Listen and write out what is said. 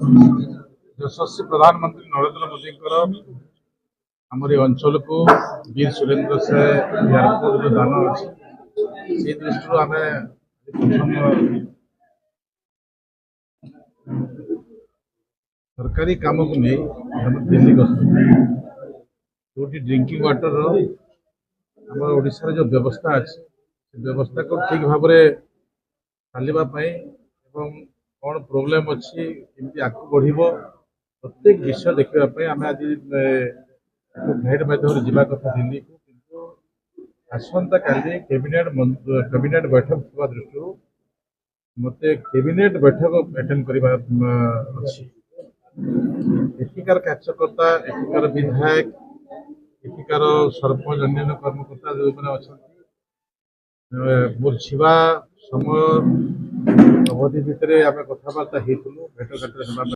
यशस्वी प्रधानमंत्री नरेंद्र मोदी हमारी अंचल को वीर सुरेंद्र से एयरपोर्ट जो दान अच्छी से दृष्टि आम प्रथम सरकारी काम को नहीं हम दिल्ली गस्त जो ड्रिंकिंग वाटर आम ओडिशा जो व्यवस्था अच्छी व्यवस्था को ठीक भाव में चलवाई कौन प्रोब्लेम अच्छी कमी आगे बढ़ प्रत्येक विषय देखापी आम आज फ्लाइट माध्यम जावा कथा दिल्ली को किंतु आसंता काली कैबिनेट बैठक थी दृष्टि मत कैबिनेट बैठक अटेंड करवा अच्छी एठिकार कार्यकर्ता एठिकार विधायक एठिकार सरपंच अन्य कर्मकर्ता जो मैंने अच्छा मोर जीवा समय अवधि भितर आम कथबार्ता भेट घाट